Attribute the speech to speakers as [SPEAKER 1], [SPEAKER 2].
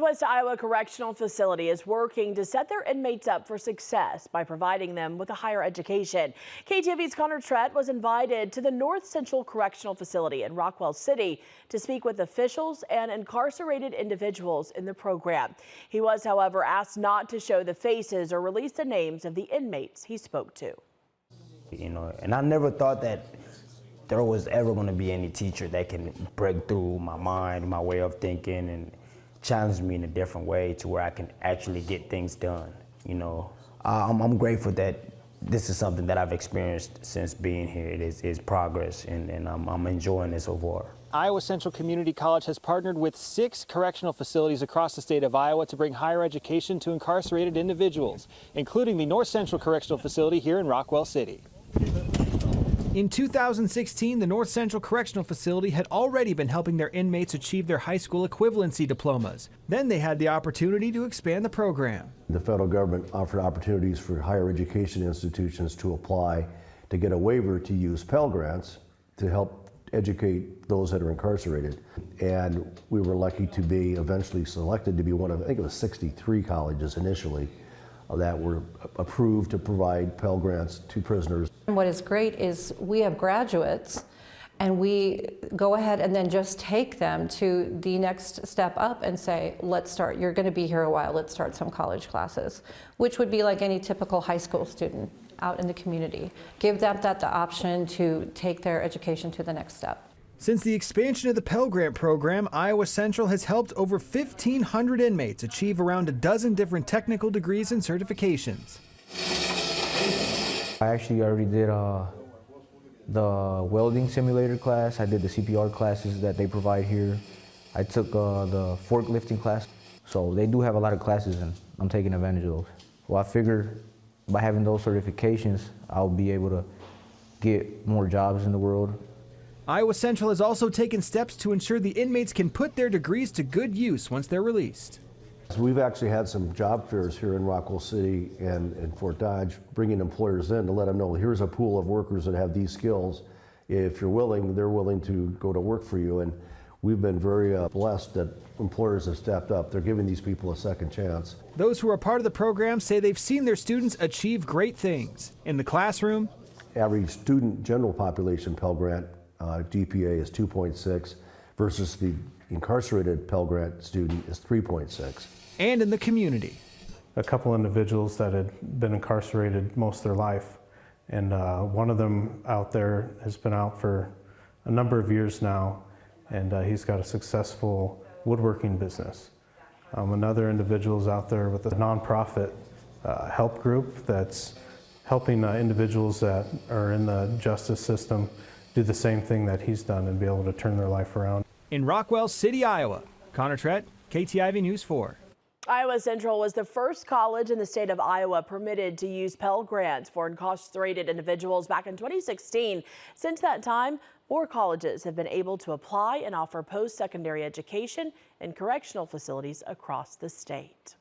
[SPEAKER 1] West Iowa Correctional Facility is working to set their inmates up for success by providing them with a higher education. KTV's Connor Trett was invited to the North Central Correctional Facility in Rockwell City to speak with officials and incarcerated individuals in the program. He was, however, asked not to show the faces or release the names of the inmates he spoke to.
[SPEAKER 2] And I never thought that there was ever going to be any teacher that can break through my mind, my way of thinking, and challenge me in a different way to where I can actually get things done. I'm grateful that this is something that I've experienced since being here. It is progress, and I'm enjoying this so far.
[SPEAKER 3] Iowa Central Community College has partnered with 6 correctional facilities across the state of Iowa to bring higher education to incarcerated individuals, including the North Central Correctional Facility here in Rockwell City. In 2016, the North Central Correctional Facility had already been helping their inmates achieve their high school equivalency diplomas. Then they had the opportunity to expand the program.
[SPEAKER 4] The federal government offered opportunities for higher education institutions to apply to get a waiver to use Pell Grants to help educate those that are incarcerated. And we were lucky to be eventually selected to be one of, I think it was 63 colleges initially, that were approved to provide Pell Grants to prisoners.
[SPEAKER 5] What is great is we have graduates and we go ahead and then just take them to the next step up and say, let's start, you're going to be here a while, let's start some college classes, which would be like any typical high school student out in the community. Give them the option to take their education to the next step.
[SPEAKER 3] Since the expansion of the Pell Grant program, Iowa Central has helped over 1,500 inmates achieve around a dozen different technical degrees and certifications.
[SPEAKER 2] I actually already did the welding simulator class. I did the CPR classes that they provide here. I took the forklifting class. So they do have a lot of classes, and I'm taking advantage of those. Well, I figure by having those certifications, I'll be able to get more jobs in the world.
[SPEAKER 3] Iowa Central has also taken steps to ensure the inmates can put their degrees to good use once they're released.
[SPEAKER 4] So we've actually had some job fairs here in Rockwell City and Fort Dodge, bringing employers in to let them know, here's a pool of workers that have these skills. If you're willing, they're willing to go to work for you. And we've been very blessed that employers have stepped up. They're giving these people a second chance.
[SPEAKER 3] Those who are part of the program say they've seen their students achieve great things. In the classroom,
[SPEAKER 4] average student general population Pell Grant GPA is 2.6 versus the incarcerated Pell Grant student is 3.6.
[SPEAKER 3] And in the community.
[SPEAKER 6] A couple individuals that had been incarcerated most of their life, and one of them out there has been out for a number of years now, and he's got a successful woodworking business. Another individual is out there with a nonprofit help group that's helping individuals that are in the justice system do the same thing that he's done and be able to turn their life around.
[SPEAKER 3] In Rockwell City, Iowa, Connor Trett, KTIV News 4.
[SPEAKER 1] Iowa Central was the first college in the state of Iowa permitted to use Pell Grants for incarcerated individuals back in 2016. Since that time, more colleges have been able to apply and offer post-secondary education in correctional facilities across the state.